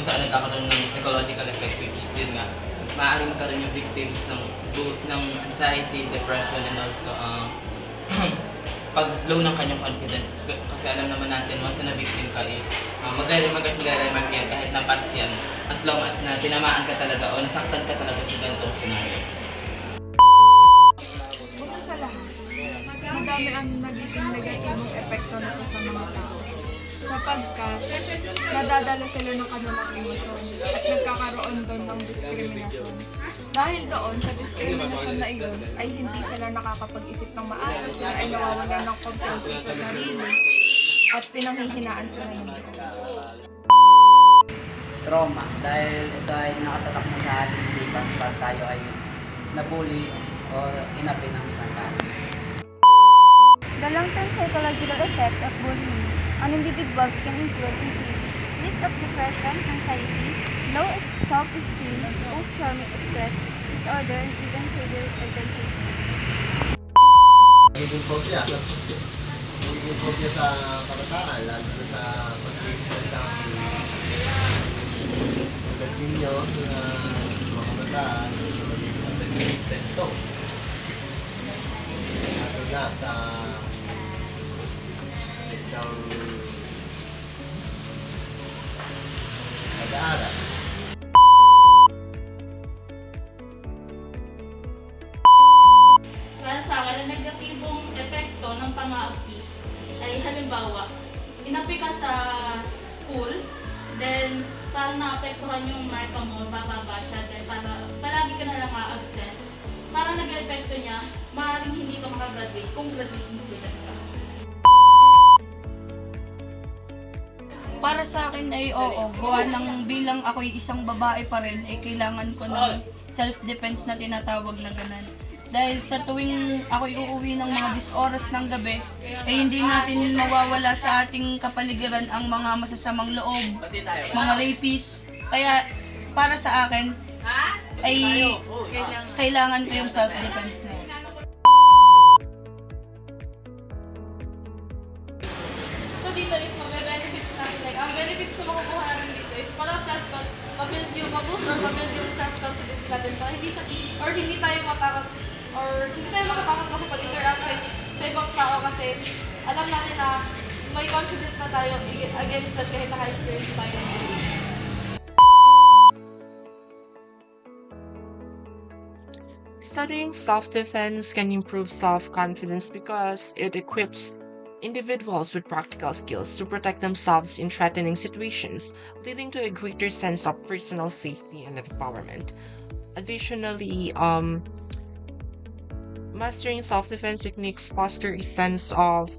saan nagkakaroon ng psychological effect, which is yun nga, maaaring magkaroon yung victims ng anxiety, depression, and also pag-low ng kanyang confidence. Kasi alam naman natin, once na victim ka is magre-remark yan kahit napas yan, as long as na tinamaan ka talaga o nasaktan ka talaga sa ganitong scenarios. Una sa lahat, madami ang nagiging negatibong epekto nito sa mga tao. Sapagkat nadadala sila ng kanilang emosyon at nagkakaroon doon ng diskriminasyon. Dahil doon sa diskriminasyon na iyon ay hindi sila nakakapag-isip ng maayos, sila ay nawawalan ng kumpiyansa sa sarili at pinanghihinaan sila ng buhay. Trauma, dahil ito ay nakatatak na sa ating isipan pag tayo ay nabully o inapi ng isang tao. The long-term psychological effects of bullying on individuals can include increased risk of depression, anxiety, low self-esteem, post-traumatic stress disorder, and even severe identity. Magiging phobia sa kabataan, lalo na sa pag-iisip sa tulad ninyo na mga kabataan, magiging affected ito. Lalo na sa isang pag-aaral. Para sa akin, ang negatibong epekto ng pang-aapi ay halimbawa, inapi ka sa school, then parang naapektuhan yung marka mo, bababa siya, then palagi ka na lang ma-absent. Parang nag-epekto niya, maaaring hindi ka makagraduate kung graduating student ka. Para sa akin ay oo, gawa ng bilang ako'y isang babae pa rin, ay kailangan ko ng self-defense na tinatawag na ganan. Dahil sa tuwing ako'y uuwi ng mga 10 oras ng gabi, ay hindi natin mawawala sa ating kapaligiran ang mga masasamang loob, mga rapists. Kaya para sa akin, ay kailangan ko yung self-defense na yun. So dito is benefits natin. Like, ang benefits na makukuha natin dito is parang self-doubt, ma-boost or ma-build yung self-confidence natin para hindi tayo matakot makipag-interact sa ibang tao kasi alam natin na may confident na tayo against that kahit naka-experience tayo ng bullying. Studying self-defense can improve self-confidence because it equips individuals with practical skills to protect themselves in threatening situations, leading to a greater sense of personal safety and empowerment. Additionally, mastering self-defense techniques foster a sense of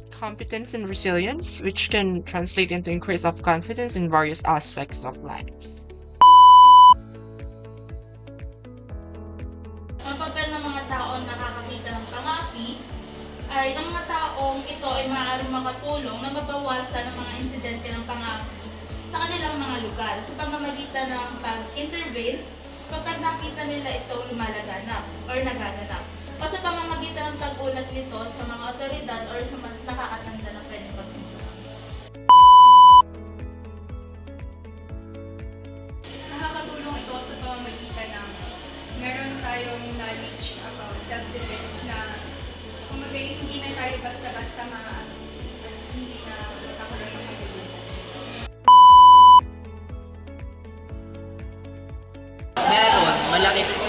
competence and resilience, which can translate into increase of confidence in various aspects of lives. Ang papel ng mga taong nakakakita ng pang-aapi ay ang mga taong ito ay maaaring makatulong na mabawasan ang mga insidente ng pang-aapi sa kanilang mga lugar sa pamamagitan ng pag-intervene kapag nakita nila itong lumalaganap or nagaganap o sa pamamagitan ng pag-ulat nito sa mga otoridad or sa mas nakakatanda na pwedeng pagsunduan. Nakakatulong ito sa pamamagitan ng meron tayong knowledge about self-defense na kumbaga hindi na tayo basta-basta hindi na makakulat ng pagkakulat. Meron,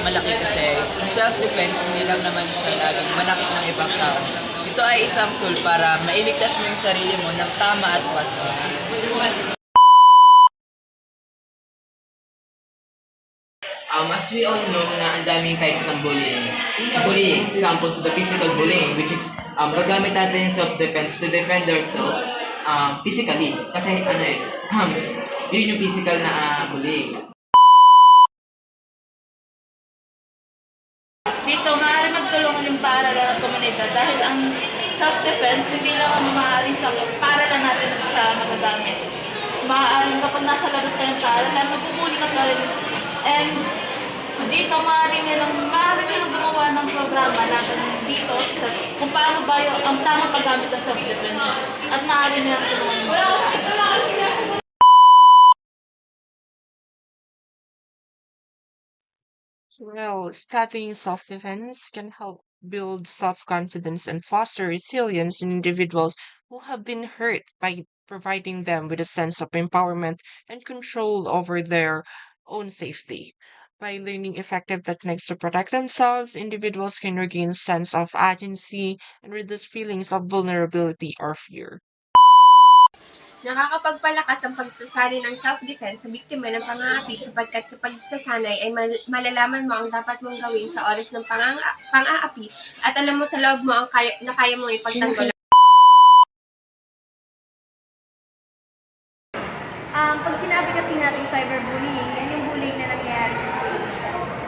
malaki kasi yung self-defense hindi lang naman siya laging manakit ng ibang tao. Ito ay isang tool para mailigtas mo yung sarili mo ng tama at waswa. As we all know na ang daming types ng bullying. Bullying, examples of the physical bullying, which is gagamit natin yung self-defense to defend ourselves physically. Kasi yun yung physical na bullying. Dito, maaari magtulungan yung paaralan ng komunidad dahil ang self-defense hindi lang maaari sa paaralan natin siya magagamit. Maaaring kapag nasa labas tayo ng paaralan, mabubuli ka pa rin. And dito, maaari silang gumawa ng programa natin dito kung paano ba ang tamang paggamit ng self-defense. At maaari nilang tulungan mo. Well, studying self-defense can help build self-confidence and foster resilience in individuals who have been hurt by providing them with a sense of empowerment and control over their own safety. By learning effective techniques to protect themselves, individuals can regain a sense of agency and reduce feelings of vulnerability or fear. Nakakapagpalakas ang pagsasali ng self-defense sa biktima ng pang-aapi sapagkat sa pagsasanay ay malalaman mo ang dapat mong gawin sa oras ng pang-aapi at alam mo sa loob mo ang kaya mong ipagtanggol. Pag sinabi kasi natin cyberbullying, yan yung bullying na nangyayari sa school.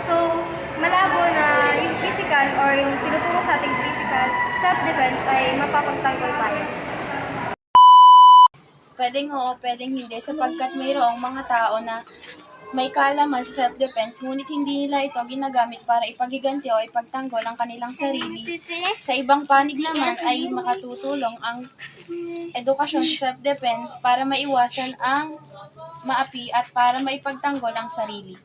So, malabo na yung physical or yung tinuturo sa ating physical self-defense ay mapapagtanggol tayo. Pwedeng oo, pwedeng hindi, sapagkat mayroong mga tao na may kaalaman sa self-defense, ngunit hindi nila ito ginagamit para ipaghiganti o ipagtanggol ang kanilang sarili. Sa ibang panig naman ay makatutulong ang edukasyon sa self-defense para maiwasan ang maapi at para maipagtanggol ang sarili.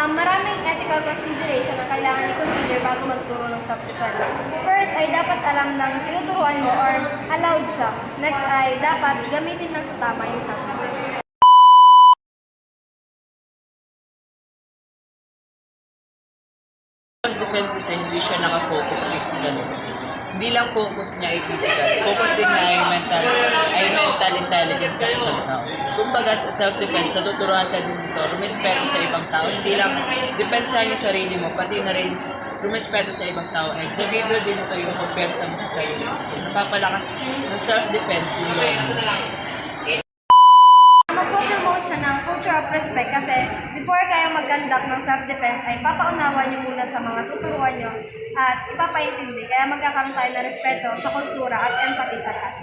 Maraming ethical consideration na kailangan i-consider bago magturo ng self-defense. First ay dapat alam ng tinuturuan mo or allowed siya. Next ay dapat gamitin lang sa tama yung self-defense. Self-defense kasi hindi siya nakafocus physical. Hindi lang focus niya ay physical. Focus din niya ay mental intelligence ng isang tao. Kumbaga sa self-defense, natuturuan ka din dito, rumespeto sa ibang tao. Hindi lang depensahan yung sarili mo, pati na rin rumespeto sa ibang tao. Ay nabibigay din ito yung kumpensa mo sa sarili. Napapalakas ng self-defense yung Mag-promote siya ng culture of respect kasi before kayo mag-conduct ng self-defense ay papaunawa niyo muna sa mga tuturuan niyo at ipapaintindi. Kaya magkakaroon tayo ng respeto sa kultura at empathy sa lahat.